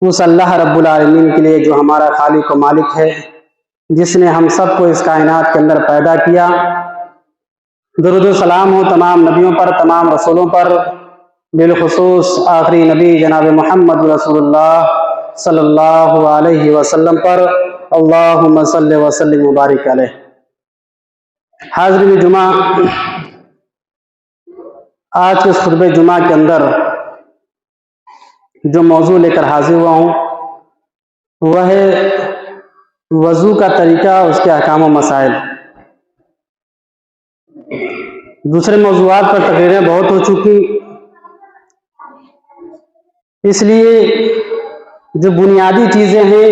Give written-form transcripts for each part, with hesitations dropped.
اس اللہ رب العالمین کے لیے جو ہمارا خالق و مالک ہے، جس نے ہم سب کو اس کائنات کے اندر پیدا کیا۔ درود و سلام ہو تمام نبیوں پر، تمام رسولوں پر، بالخصوص آخری نبی جناب محمد رسول اللہ صلی اللہ علیہ وسلم پر، اللہم صلی وسلم مبارک علیہ۔ حاضرین جمعہ، آج کے اس خطبہ جمعہ کے اندر جو موضوع لے کر حاضر ہوا ہوں وہ ہے وضو کا طریقہ، اس کے احکام و مسائل۔ دوسرے موضوعات پر تقریریں بہت ہو چکی، اس لیے جو بنیادی چیزیں ہیں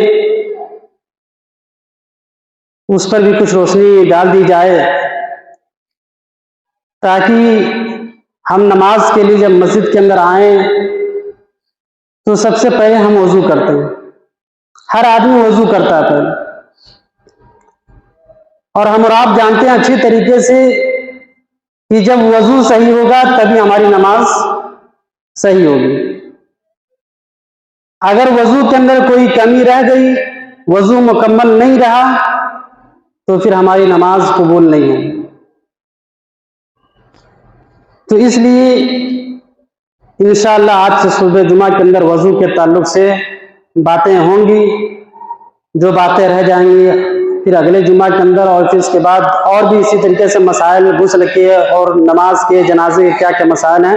اس پر بھی کچھ روشنی ڈال دی جائے، تاکہ ہم نماز کے لیے جب مسجد کے اندر آئیں تو سب سے پہلے ہم وضو کرتے ہیں۔ ہر آدمی وضو کرتا ہے پہلے، اور ہم اور آپ جانتے ہیں اچھی طریقے سے کہ جب وضو صحیح ہوگا تبھی ہماری نماز صحیح ہوگی۔ اگر وضو کے اندر کوئی کمی رہ گئی، وضو مکمل نہیں رہا، تو پھر ہماری نماز قبول نہیں ہوگی۔ تو اس لیے انشاءاللہ آج سے صبح جمعہ کے اندر وضو کے تعلق سے باتیں ہوں گی، جو باتیں رہ جائیں گی پھر اگلے جمعہ کے اندر، اور پھر اس کے بعد اور بھی اسی طریقے سے مسائل غسل کے اور نماز کے، جنازے کے کیا کیا مسائل ہیں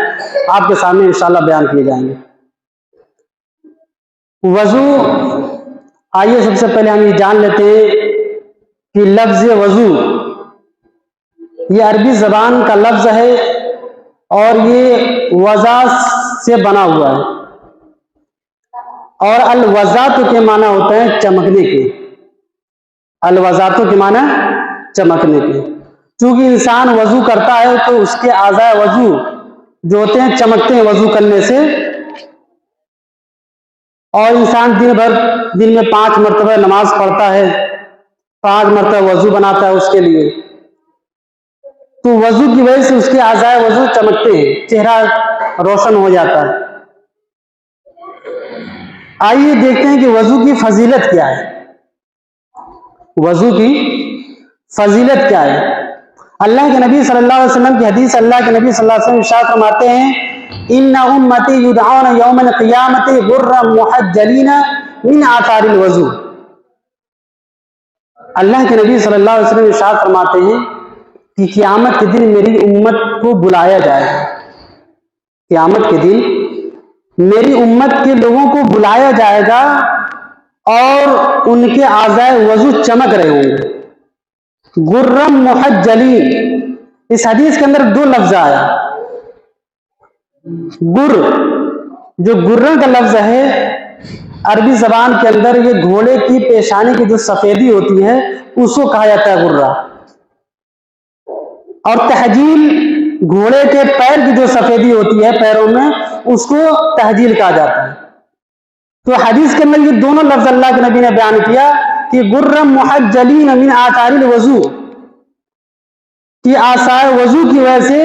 آپ کے سامنے انشاءاللہ بیان کیے جائیں گے۔ وضو، آئیے سب سے پہلے ہم یہ جان لیتے ہیں کہ لفظ وضو یہ عربی زبان کا لفظ ہے، اور یہ وضع سے بنا ہوا ہے، اور الوضعۃ کے معنی ہوتے ہیں چمکنے کے۔ الوضعۃ کے معنی چمکنے کے۔ چونکہ انسان وضو کرتا ہے تو اس کے اعضاء وضو جو ہوتے ہیں چمکتے ہیں وضو کرنے سے، اور انسان دن میں 5 مرتبہ نماز پڑھتا ہے، 5 مرتبہ وضو بناتا ہے اس کے لیے، تو وضو کی وجہ سے اس کے اعضاء وضو چمکتے ہیں، چہرہ روشن ہو جاتا ہے۔ آئیے دیکھتے ہیں کہ وضو کی فضیلت کیا ہے۔ وضو کی فضیلت کیا ہے؟ اللہ کے نبی صلی اللہ علیہ وسلم کی حدیث، اللہ کے نبی صلی اللہ علیہ وسلم ارشاد فرماتے ہیں، ان امتی یدعون یوم القیامت غرا محجلین من آثار الوضو۔ اللہ کے نبی صلی اللہ علیہ وسلم ارشاد فرماتے ہیں کہ قیامت کے دن میری امت کو بلایا جائے گا، قیامت کے دن میری امت کے لوگوں کو بلایا جائے گا اور ان کے اعضاء وضو چمک رہے ہوں گے۔ غرم محجلین، اس حدیث کے اندر 2 لفظ آیا۔ گر، جو گرن کا لفظ ہے عربی زبان کے اندر، یہ گھوڑے کی پیشانی کی جو سفیدی ہوتی ہے اس کو کہا جاتا ہے غرہ، اور تحجیل گھوڑے کے پیر کی جو سفیدی ہوتی ہے پیروں میں اس کو تحجیل کہا جاتا ہے۔ تو حدیث کے اندر یہ دونوں لفظ اللہ کے نبی نے بیان کیا کہ غرم محجلین من آثار الوضو، کہ آثار وضو کی وجہ سے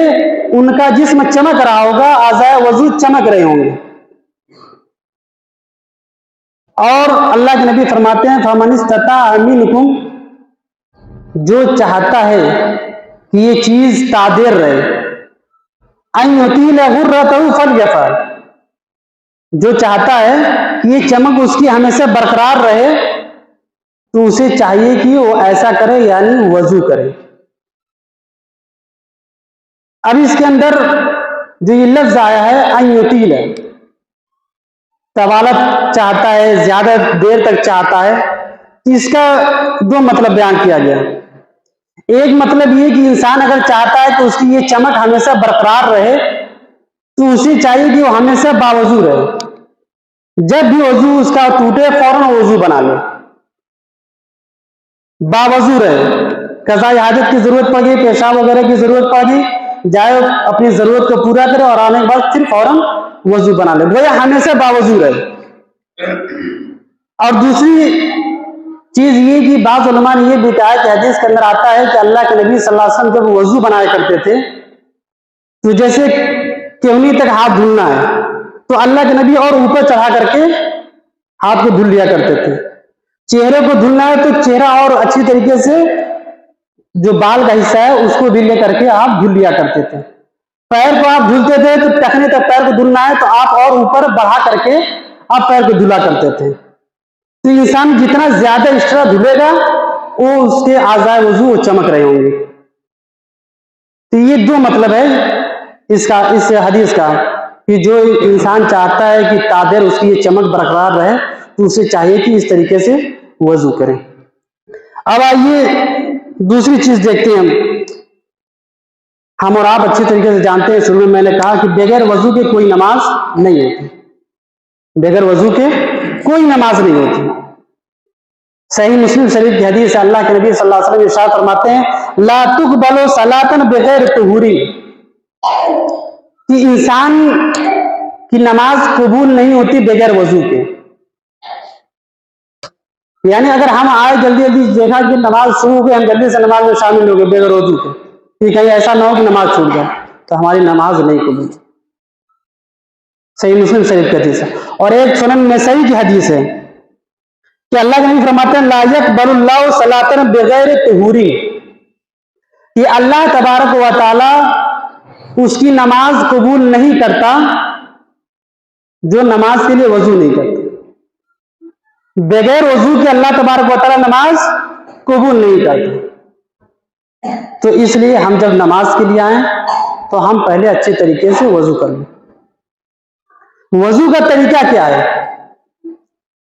ان کا جسم چمک رہا ہوگا، اعضاء وضو چمک رہے ہوں گے۔ اور اللہ کے نبی فرماتے ہیں فمن استطاع منکم، جو چاہتا ہے کہ یہ چیز تادیر رہے، ان یطیل غرتہ فلیفعل، جو چاہتا ہے کہ یہ چمک اس کی ہمیشہ برقرار رہے تو اسے چاہیے کہ وہ ایسا کرے، یعنی وضو کرے۔ اب اس کے اندر جو یہ لفظ آیا ہے ان یطیل، طوالت چاہتا ہے، زیادہ دیر تک چاہتا ہے، اس کا 2 مطلب بیان کیا گیا۔ ایک مطلب یہ کہ انسان اگر چاہتا ہے کہ اس کی یہ چمک ہمیشہ برقرار رہے تو اسے چاہیے کہ وہ ہمیشہ باوضو رہے، جب بھی وضو اس کا ٹوٹے فوراً وضو بنا لے، باوضو رہے۔ قضاء حاجت کی ضرورت پڑ گئی، پیشاب وغیرہ کی ضرورت پڑ گئی، جائے اپنی ضرورت کو پورا کرے اور آنے کے بعد پھر فوراً وضو بنا لے، وہ ہمیشہ باوضو رہے۔ اور دوسری چیز یہ کہ بعض علماء نے یہ بھی کہا کہ حدیث کے اندر آتا ہے کہ اللہ کے نبی صلی اللہ علیہ وسلم جب وضو بنایا کرتے تھے تو جیسے کہنی تک ہاتھ دھلنا ہے تو اللہ کے نبی اور اوپر چڑھا کر کے ہاتھ کو دھل لیا کرتے تھے. چہرے کو دھلنا ہے تو چہرہ اور اچھی طریقے سے جو بال کا حصہ ہے اس کو بھی لے کر کے آپ دھل لیا کرتے تھے. پیر کو آپ دھلتے تھے تو ٹخنے تک پیر کو دھلنا ہے تو آپ اور اوپر بڑھا کر کے آپ پیر کو دھلا کرتے تھے. تو انسان جتنا زیادہ اس طرح دھلے گا وہ اس کے اعضائے وضو چمک رہے ہوں گے. تو یہ دو مطلب ہے اس حدیث کا کہ جو انسان چاہتا ہے کہ تادر اس کی یہ چمک برقرار رہے تو اسے چاہیے کہ اس طریقے سے وضو کریں. اب آئیے دوسری چیز دیکھتے ہیں. ہم اور آپ اچھی طریقے سے جانتے ہیں، شروع میں نے کہا کہ بغیر وضو کے کوئی نماز نہیں ہوتی. بغیر وضو کے کوئی نماز نہیں ہوتی. صحیح مسلم شریف کی حدیث ہے، اللہ کے نبی صلی اللہ علیہ وسلم ارشاد فرماتے ہیں لا تقبل صلاۃ بغیر طہور، کہ انسان کی نماز قبول نہیں ہوتی بغیر وضو کے. یعنی اگر ہم آئے جلدی دیکھا کہ نماز شروع ہو گئی، ہم جلدی سے نماز میں شامل ہو گئے بغیر وضو کے، کہ کہیں ایسا نہ ہو کہ نماز چھوٹ جائے، تو ہماری نماز نہیں قبول. صحیح مسلم شریف کی حدیث ہے. اور ایک سنن نسائی کی حدیث ہے کہ اللہ کے نبی فرماتے ہیں لا یقبل اللہ صلاۃ بغیر طہور، کہ اللہ تبارک و تعالی اس کی نماز قبول نہیں کرتا جو نماز کے لیے وضو نہیں کرتا. بغیر وضو کے اللہ تبارک و تعالی نماز قبول نہیں کرتا. تو اس لیے ہم جب نماز کے لیے آئیں تو ہم پہلے اچھے طریقے سے وضو کر لیں. وضو کا طریقہ کیا ہے؟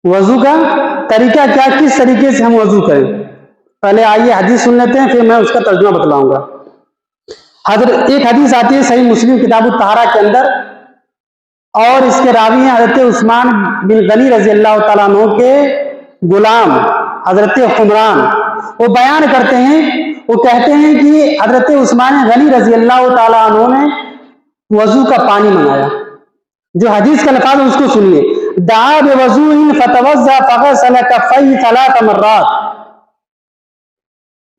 وضو کا طریقہ کیا، کس طریقے سے ہم وضو کریں؟ پہلے آئیے حدیث سن لیتے ہیں، پھر میں اس کا ترجمہ بتلاؤں گا. ایک حدیث آتی ہے صحیح مسلم کتاب الطہارہ کے اندر، اور اس کے راوی ہیں حضرت عثمان بن غنی رضی اللہ تعالیٰ عنہ کے غلام حضرت حمران. وہ بیان کرتے ہیں، وہ کہتے ہیں کہ حضرت عثمان غنی رضی اللہ تعالیٰ عنہ نے وضو کا پانی منگایا. جو حدیث کا لفظ اس کو سنیے، دعا بوضوء فتوضا فغسل کفیہ ثلاث مرات.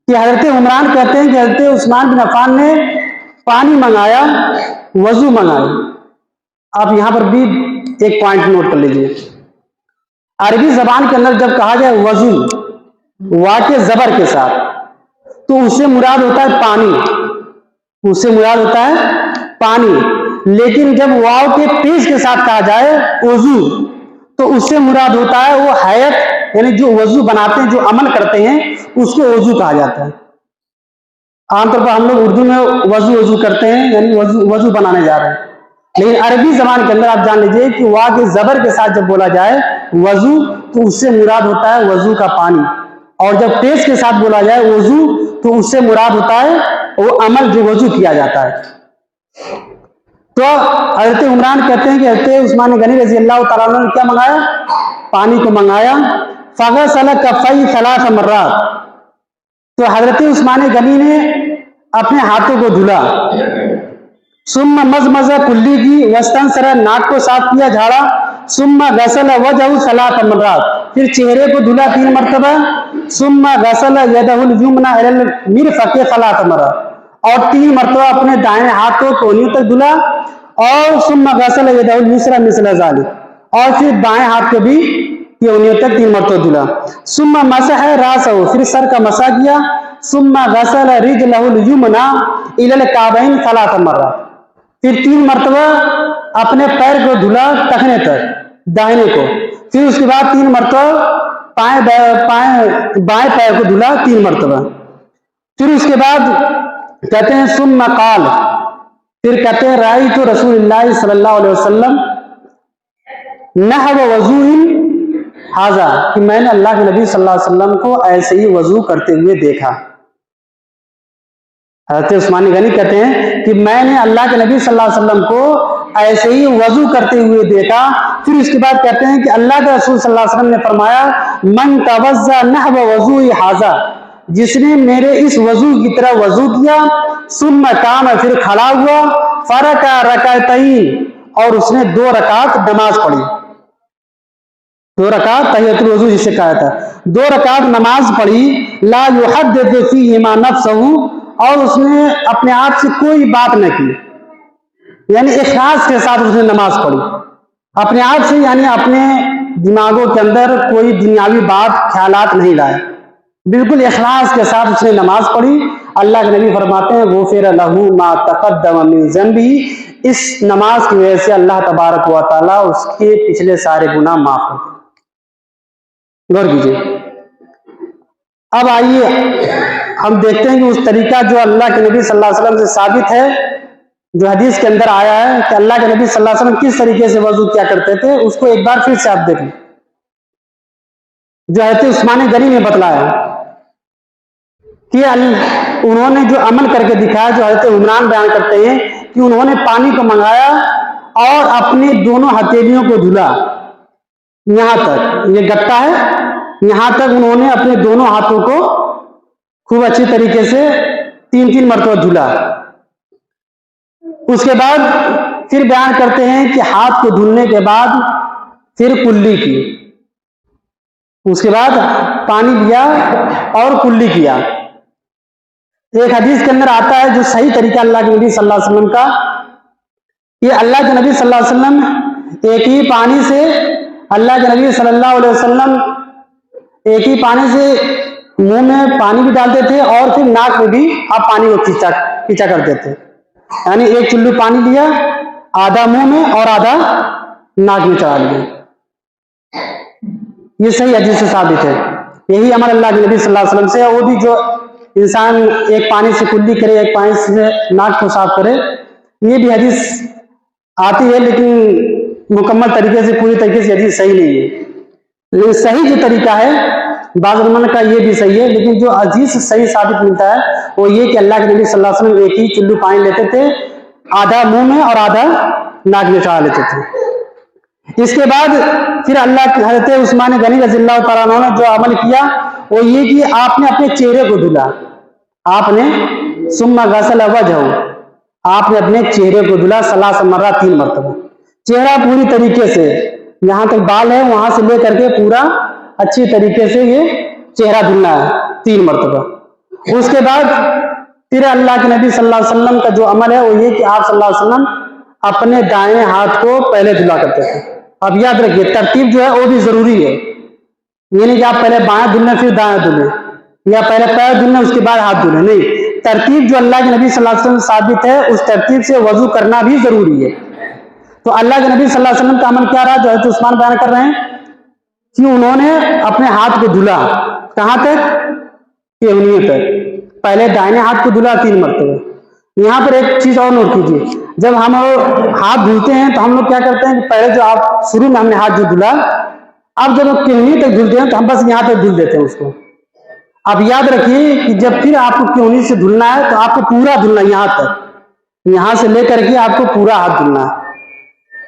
کہ حضرت عمران کہتے ہیں کہ حضرت عثمان بن عفان نے پانی منگایا، وضو منگایا. آپ یہاں پر بھی ایک پوائنٹ نوٹ کر لیجئے. عربی زبان کے اندر جب کہا جائے وضو وا کے زبر کے ساتھ تو اس سے مراد ہوتا ہے پانی، اس سے مراد ہوتا ہے پانی. لیکن جب واو کے پیش کے ساتھ کہا جائے وضو تو اس سے مراد ہوتا ہے وہ حیت، یعنی جو وضو بناتے ہیں، جو عمل کرتے ہیں، اس کو وضو کہا جاتا ہے. عام طور پر ہم لوگ اردو میں وضو کرتے ہیں، یعنی وضو بنانے جا رہے ہیں. لیکن عربی زبان کے اندر آپ جان لیجئے کہ وا کے زبر کے ساتھ جب بولا جائے وضو تو اس سے مراد ہوتا ہے وضو کا پانی، اور جب پیش کے ساتھ بولا جائے وضو تو اس سے مراد ہوتا ہے وہ عمل جو وضو کیا جاتا ہے. تو حضرت عمران کہتے ہیں کہ حضرت عثمان غنی رضی اللہ تعالیٰ عنہ نے کیا منگایا؟ پانی کو منگایا. فغسل کفیہ ثلاث مرات، تو حضرت عثمان غنی نے اپنے ہاتھوں کو دھلا. ثم مزمز کلی کی واستنثر، ناک کو صاف کیا، جھاڑا. ثم غسل وجهه ثلاث مرات، پھر چہرے کو دھلا 3 مرتبہ. ثم غسل يده اليمنى الى المرفق ثلاث مرات، اور 3 مرتبہ اپنے دائیں ہاتھ کو کونیوں تک دھلا. اور ثم غسل يده اليسرى مثل ذلك، اور پھر بائیں ہاتھ کو بھی کونیوں تک 3 مرتبہ دھلا. ثم مسح راسه، پھر سر کا مسح کیا. ثم غسل رجله اليمنى الى الكعبين ثلاث مرات، پھر 3 مرتبہ اپنے پیر کو دھلا ٹخنے تک داہنے کو. پھر اس کے بعد 3 مرتبہ بائیں پیر کو دھلا 3 مرتبہ. پھر اس کے بعد کہتے ہیں ثم قال، پھر کہتے ہیں رأیت رسول اللہ صلی اللہ علیہ وسلم نحو وضوء ھذا، کہ میں نے اللہ کے نبی صلی اللہ علیہ وسلم کو ایسے ہی وضو کرتے ہوئے دیکھا. حضرت عثمان غنی کہتے ہیں کہ میں نے اللہ کے نبی صلی اللہ علیہ وسلم کو ایسے ہی وضو کرتے ہوئے دیکھا. پھر اس کے بعد کہتے ہیں کہ اللہ کے رسول صلی اللہ علیہ وسلم نے فرمایا من توضا نحو وضوء ھذا، جس نے میرے اس وضو کی طرح وضو کیا. ثم قام، پھر کھڑا ہوا. فرکع رکعتین، اور اس نے 2 رکعت نماز پڑھی. 2 رکعت تحیۃ الوضو جسے کہا تھا، 2 رکعت نماز پڑھی. لا یحدث فیہما نفسہ، اور اس نے اپنے آپ سے کوئی بات نہ کی، یعنی اخلاص کے ساتھ اس نے نماز پڑھی اپنے آپ سے، یعنی اپنے دماغوں کے اندر کوئی دنیاوی بات خیالات نہیں لائے، بالکل اخلاص کے ساتھ اس نے نماز پڑھی۔ اللہ کے نبی فرماتے ہیں غفر لہ ما تقدم من ذنبہ، اس نماز کی وجہ سے اللہ تبارک و تعالیٰ اس کے پچھلے سارے گناہ معاف کرتے ہیں۔ غور کیجیے۔ اب آئیے ہم دیکھتے ہیں کہ اس طریقہ جو اللہ کے نبی صلی اللہ علیہ وسلم سے ثابت ہے، جو حدیث کے اندر آیا ہے کہ اللہ کے نبی صلی اللہ علیہ وسلم کس طریقے سے وضو کیا کرتے تھے، اس کو ایک بار پھر سے آپ دیکھ لیں، جو حضرت عثمان غنی نے بتلایا کہ انہوں نے جو عمل کر کے دکھایا، جو حضرت عمران بیان کرتے ہیں کہ انہوں نے پانی کو منگایا اور اپنے دونوں ہتھیلیوں کو دھلا، یہاں تک یہ گٹا ہے، یہاں تک انہوں نے اپنے دونوں ہاتھوں کو خوب اچھی طریقے سے 3 مرتبہ دھلا۔ اس کے بعد پھر بیان کرتے ہیں کہ ہاتھ کو دھلنے کے بعد پھر کلی کی، اس کے بعد پانی لیا اور کلی کیا۔ ایک حدیث کے اندر آتا ہے جو صحیح طریقہ اللہ کے نبی صلی اللہ علیہ وسلم کا، یہ اللہ کے نبی صلی اللہ علیہ وسلم ایک ہی پانی سے، اللہ کے نبی صلی اللہ علیہ وسلم ایک ہی پانی سے منہ میں پانی بھی ڈالتے تھے اور پھر ناک میں بھی آپ پانی کو کھینچا کرتے تھے، یعنی ایک چلو پانی لیا، آدھا منہ میں اور آدھا ناک میں چڑھا لیا۔ یہ صحیح حدیث سے ثابت ہے، یہی عمل اللہ کے نبی صلی اللہ علیہ وسلم سے ہے۔ وہ بھی جو انسان ایک پانی سے کلی کرے، ایک پانی سے ناک کو صاف کرے، یہ بھی حدیث آتی ہے لیکن مکمل طریقے سے، پوری طریقے سے حدیث صحیح نہیں ہے۔ لیکن صحیح جو طریقہ ہے، بعض علماء کا یہ بھی صحیح ہے، لیکن جو حدیث سے صحیح ثابت ملتا ہے وہ یہ کہ اللہ کے نبی صلی اللہ علیہ وسلم ایک ہی چلو پانی لیتے تھے، آدھا منہ میں اور آدھا ناک میں چڑھا لیتے تھے۔ اس کے بعد پھر اللہ کے حضرت عثمان غنی رضی اللہ تعالیٰ عنہ نے جو عمل کیا وہ یہ کہ آپ نے اپنے چہرے کو دھلا، آپ نے ثم غسل وجہہ، آپ نے اپنے چہرے کو دھلا 3 مرات، 3 مرتبہ، چہرہ پوری طریقے سے، جہاں تک بال ہے وہاں سے لے کر کے پورا اچھی طریقے سے یہ چہرہ دھلنا ہے 3 مرتبہ۔ اس کے بعد پھر اللہ کے نبی صلی اللہ علیہ وسلم کا جو عمل ہے وہ یہ کہ آپ صلی اللہ علیہ وسلم اپنے دائیں ہاتھ کو پہلے دھلا کرتے تھے۔ اب یاد رکھیے ترتیب جو ہے وہ بھی ضروری ہے، یہ نہیں کہ آپ پہلے بائیں دھلیں پھر دائیں دھلیں، یا پہلے پیر دھلیں اس کے بعد ہاتھ دھلیں، نہیں، ترتیب جو اللہ کے نبی صلی اللہ علیہ وسلم ثابت ہے اس ترتیب سے وضو کرنا بھی ضروری ہے۔ تو اللہ کے نبی صلی اللہ علیہ وسلم کا عمل کیا رہا جو حضرت عثمان بیان کر رہے ہیں کہ انہوں نے اپنے ہاتھ کو دھلا، کہاں تک؟ انگلیوں تک، پہلے دائیں ہاتھ کو دھلا 3 مرتبہ۔ یہاں پر ایک چیز اور نوٹ کیجیے، جب ہم ہاتھ دھلتے ہیں تو ہم لوگ کیا کرتے ہیں کہ پہلے جو آپ شروع میں ہم نے ہاتھ جو دھلا، اب جب کنگنی تک دھلتے ہیں تو ہم بس یہاں تک دھل دیتے ہیں اس کو۔ اب یاد رکھیے کہ جب پھر آپ کو کنگنی سے دھلنا ہے تو آپ کو پورا دھلنا ہے، یہاں تک، یہاں سے لے کر کے آپ کو پورا ہاتھ دھلنا ہے۔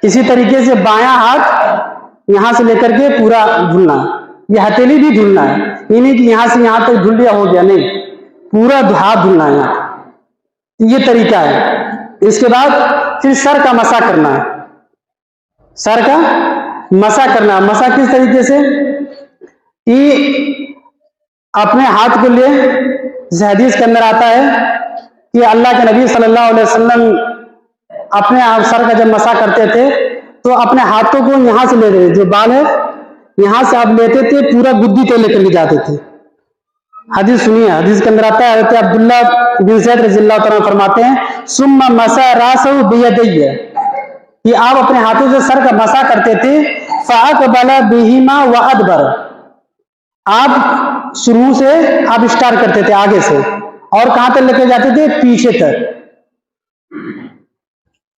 اسی طریقے سے بایاں ہاتھ یہاں سے لے کر کے پورا دھلنا ہے، یہ ہتھیلی بھی دھلنا ہے، یہ نہیں کہ یہاں سے یہاں تک دھل لیا ہو گیا، نہیں، پورا ہاتھ دھلنا ہے یہاں۔ یہ طریقہ ہے۔ اس کے بعد پھر سر کا مسح کرنا ہے، سر کا مسح کرنا ہے۔ مسح کس طریقے سے کہ اپنے ہاتھ کو لے، جس حدیث کے اندر آتا ہے کہ اللہ کے نبی صلی اللہ علیہ وسلم اپنے سر کا جب مسح کرتے تھے تو اپنے ہاتھوں کو یہاں سے لیتے تھے، جو بال ہے یہاں سے آپ لیتے تھے، پورا گدی تک لے کر کے جاتے تھے۔ حدیث سنیے، حدیث کے اندر آتا ہے حضرت عبداللہ بن زید رضی اللہ تعالیٰ فرماتے ہیں ثم مسح راسہ بیدیہ، کہ آپ اپنے ہاتھوں سے سر کا مسح کرتے تھے، فاقبل بہما وادبر، آپ شروع سے آپ اسٹارٹ کرتے تھے آگے سے، اور کہاں تک لے کے جاتے تھے؟ پیچھے تک۔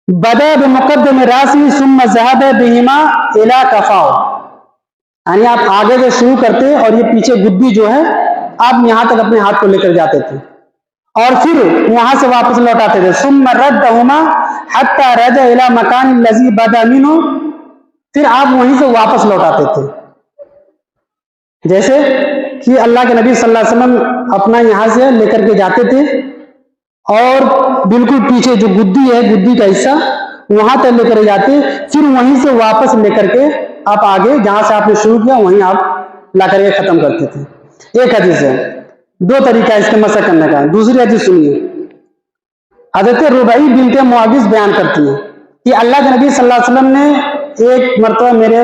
بدا بمقدم راسی ثم ذهب بهما الى کفاؤ، یعنی آپ آگے سے شروع کرتے اور یہ پیچھے گدی جو ہے آپ یہاں تک اپنے ہاتھ کو لے کر جاتے تھے اور پھر وہاں سے واپس لوٹاتے تھے۔ ثم ردهما حتى رجع الى مكان الذي بدا منه، پھر آپ وہیں سے واپس لوٹاتے تھے۔ جیسے کہ اللہ کے نبی صلی اللہ علیہ وسلم اپنا یہاں سے لے کر کے جاتے تھے اور بالکل پیچھے جو گدی ہے، گدی کا حصہ وہاں تک لے کر جاتے، پھر وہیں سے واپس لے کر کے آپ آگے جہاں سے آپ نے شروع کیا وہیں آپ لا کر کے ختم کرتے تھے۔ ایک حدیث ہے، 2 طریقہ اس کے مسح کرنے کا۔ دوسری حدیث سنیے، حضرت ربعی بنت معوذ بیان کرتی ہیں کہ اللہ کے نبی صلی اللہ علیہ وسلم نے ایک مرتبہ میرے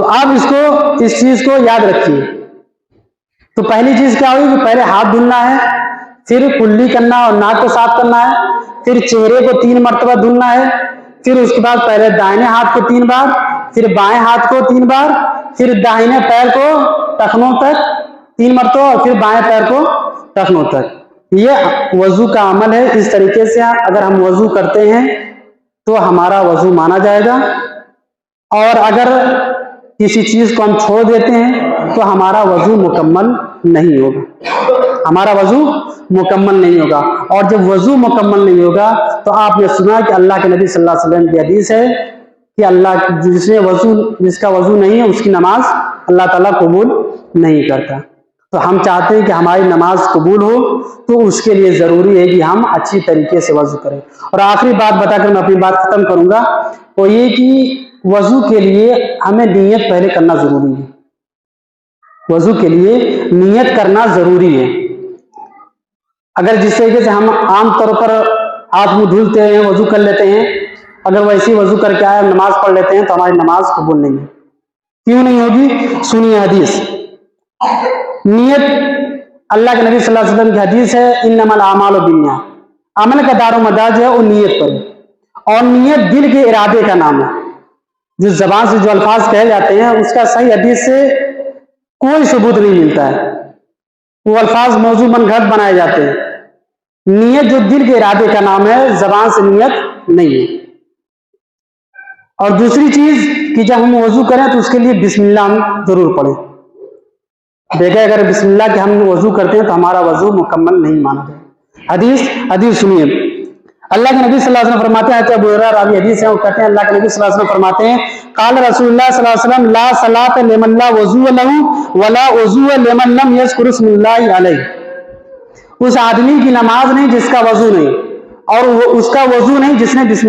تو آپ اس چیز کو یاد رکھیے. تو پہلی چیز کیا ہوئی کہ پہلے ہاتھ دھلنا ہے، پھر کلی کرنا اور ناک کو صاف کرنا ہے، پھر چہرے کو 3 مرتبہ دھلنا ہے، پھر اس کے بعد پہلے دائیں ہاتھ کو 3 بار، پھر بائیں ہاتھ کو 3 بار، پھر داہنے پیر کو ٹخنوں تک 3 مرتبہ، اور پھر بائیں پیر کو ٹخنوں تک. یہ وضو کا عمل ہے. اس طریقے سے اگر ہم وضو کرتے ہیں تو ہمارا وضو مانا جائے گا، اور اگر کسی چیز کو ہم چھوڑ دیتے ہیں تو ہمارا وضو مکمل نہیں ہوگا. ہمارا وضو مکمل نہیں ہوگا. اور جب وضو مکمل نہیں ہوگا تو آپ نے سنا کہ اللہ کے نبی صلی اللہ علیہ وسلم کی حدیث ہے کہ جس کا وضو نہیں ہے اس کی نماز اللہ تعالیٰ قبول نہیں کرتا. تو ہم چاہتے ہیں کہ ہماری نماز قبول ہو، تو اس کے لیے ضروری ہے کہ ہم اچھی طریقے سے وضو کریں. اور آخری بات بتا کر میں اپنی بات ختم کروں گا، وہ یہ کہ وضو کے لیے ہمیں نیت پہلے کرنا ضروری ہے. وضو کے لیے نیت کرنا ضروری ہے. اگر جس طریقے سے ہم عام طور پر ہاتھ منہ دھلتے ہیں، وضو کر لیتے ہیں، اگر ویسے وضو کر کے آئے نماز پڑھ لیتے ہیں تو ہماری نماز قبول نہیں ہے. کیوں نہیں ہوگی؟ سنیے حدیث. نیت، اللہ کے نبی صلی اللہ علیہ وسلم کی حدیث ہے، انما الاعمال بالنیات. عمل کا دار و مدار جو ہے وہ نیت پر ہے، اور نیت دل کے ارادے کا نام ہے. جو زبان سے جو الفاظ کہے جاتے ہیں اس کا صحیح حدیث سے کوئی ثبوت نہیں ملتا ہے، وہ الفاظ موضوع من گھڑت بنائے جاتے ہیں. نیت جو دل کے ارادے کا نام ہے، زبان سے نیت نہیں ہے. اور دوسری چیز کہ جب ہم وضو کریں تو اس کے لیے بسم اللہ ہم ضرور پڑھیں. دیکھیں اگر بسم اللہ کے ہم وضو کرتے ہیں تو ہمارا وضو مکمل نہیں مانا جائے. حدیث سنیے. اللہ کے نبی صلی اللہ علیہ وسلم فرماتے ہیں کہ ابو ہریرہ راوی حدیث ہے، وہ کہتے ہیں اللہ کے نبی صلی اللہ علیہ وسلم فرماتے ہیں قال رسول اللہ صلی اللہ علیہ وسلم لا صلاۃ لمن لا وضو له ولا وضو لمن لم يذكر اسم اللہ علیہ. اس آدمی کی نماز نہیں جس کا وضو نہیں، اور اس کا وضو نہیں جس نے بسم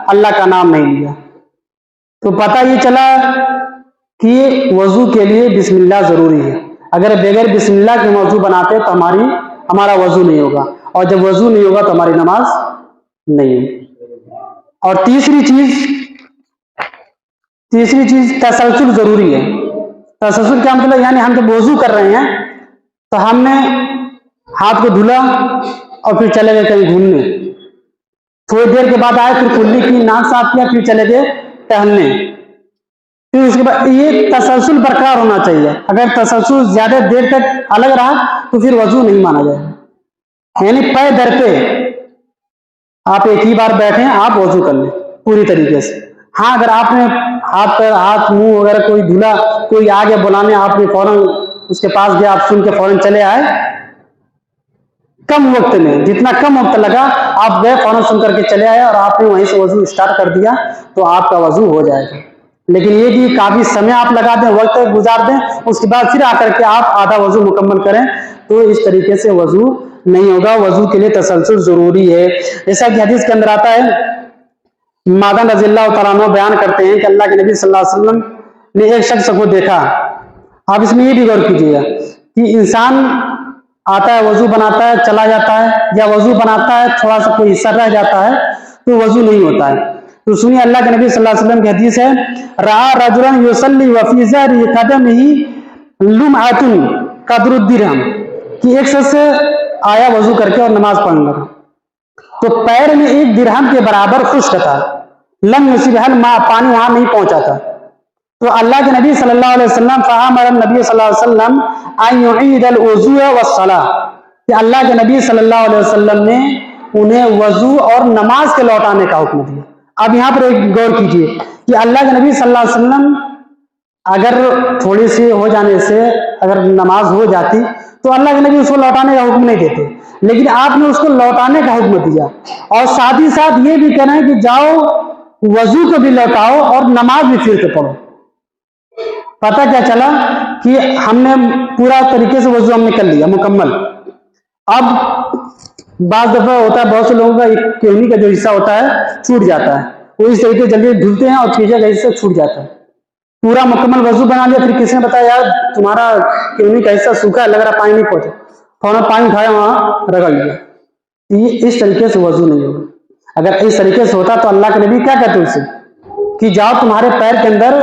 اللہ کا نام نہیں لیا. تو پتہ یہ چلا کہ وضو کے لیے بسم اللہ ضروری ہے. اگر بغیر بسم اللہ کے وضو بناتے تو ہمارا وضو نہیں ہوگا، اور جب وضو نہیں ہوگا تو ہماری نماز نہیں ہوگی. اور تیسری چیز تسلسل ضروری ہے. تسلسل کیا مطلب؟ یعنی ہم جب وضو کر رہے ہیں تو ہم نے ہاتھ کو دھلا اور پھر چلے گئے کہیں گھومنے، تھوڑی دیر کے بعد آئے، پھر کلی کی، ناک صاف کیا، پھر چلے گئے ٹہلنے. پھر اس کے بعد یہ تسلسل برقرار ہونا چاہیے. اگر تسلسل زیادہ دیر تک الگ رہا تو پھر وضو نہیں مانا جائے گا. یعنی پے در پہ آپ ایک ہی بار بیٹھیں، آپ وضو کر لیں پوری طریقے سے. ہاں اگر آپ نے ہاتھ منہ وغیرہ کوئی دھلا، کوئی آ گیا بلانے، آپ نے فوراً اس کے پاس گیا، آپ سن کے فوراً چلے آئے، کم وقت میں، جتنا کم وقت لگا آپ گئے فوراً سن کر کے چلے آئے اور آپ نے وہیں سے وضو اسٹارٹ کر دیا تو آپ کا وضو ہو جائے گا. لیکن یہ کہ کافی سمے آپ لگا دیں، وقت گزار دیں، اس کے بعد پھر آ کر کے آپ آدھا وضو مکمل کریں، تو اس طریقے سے وضو نہیں ہوگا. وضو کے لیے تسلسل ضروری ہے. جیسا کہ حدیث کے اندر آتا ہے، مادن رضی اللہ تعالیٰ عنہ بیان کرتے ہیں کہ اللہ کے نبی صلی اللہ علیہ وسلم نے ایک شخص کو دیکھا. آپ اس میں یہ بھی غور کیجیے گا کہ انسان آتا ہے، وضو بناتا ہے، چلا جاتا ہے، یا وضو بناتا ہے تھوڑا سا کوئی حصہ رہ جاتا ہے تو وضو نہیں ہوتا ہے. تو سنیے اللہ کے نبی صلی اللہ علیہ وسلم کی حدیث ہے، رأى رجلا يصلي وفي ظهر قدمه لمعة قدر الدرهم، کہ ایک شخص آیا وضو کر کے اور نماز پڑھنے لگا تو پیر میں 1 درہم کے برابر خشک تھا. لم يصبه الماء، پانی وہاں نہیں پہنچا تھا. تو اللہ کے نبی صلی اللہ علیہ وسلم فأمر النبی صلی اللہ علیہ وسلم ان يعيد الوضوء والصلاة، کہ اللہ کے نبی صلی اللہ علیہ وسلم نے انہیں وضو اور نماز کے لوٹانے کا حکم دیا. اب یہاں پر ایک غور کیجیے کہ اللہ کے نبی صلی اللہ علیہ وسلم اگر تھوڑی سی ہو جانے سے اگر نماز ہو جاتی تو اللہ کے نبی اس کو لوٹانے کا حکم نہیں دیتے، لیکن آپ نے اس کو لوٹانے کا حکم دیا، اور ساتھ ہی ساتھ یہ بھی کہنا ہے کہ جاؤ وضو کو بھی لوٹاؤ اور نماز بھی پھر کے پڑھو. پتہ کیا چلا کہ ہم نے پورا طریقے سے وضو ہم نے کر لیا مکمل. اب بعض دفعہ ہوتا ہے بہت سے لوگوں کا ایک کیونی کا جو حصہ ہوتا ہے چھوٹ جاتا ہے، وہ اس طریقے جلدی دھلتے ہیں اور پیچھے کا حصہ چھوٹ جاتا ہے. پورا مکمل وضو بنا لیا، پھر کسی نے بتایا یار تمہارا کیونی کا حصہ سوکھا ہے، لگ رہا پانی نہیں پہنچا، فوراً پانی اٹھایا وہاں رگڑ لیا. یہ اس طریقے سے وضو نہیں ہوگا. اگر اس طریقے سے ہوتا تو اللہ کے نبی کیا کہتے اسے کہ جاؤ تمہارے پیر کے اندر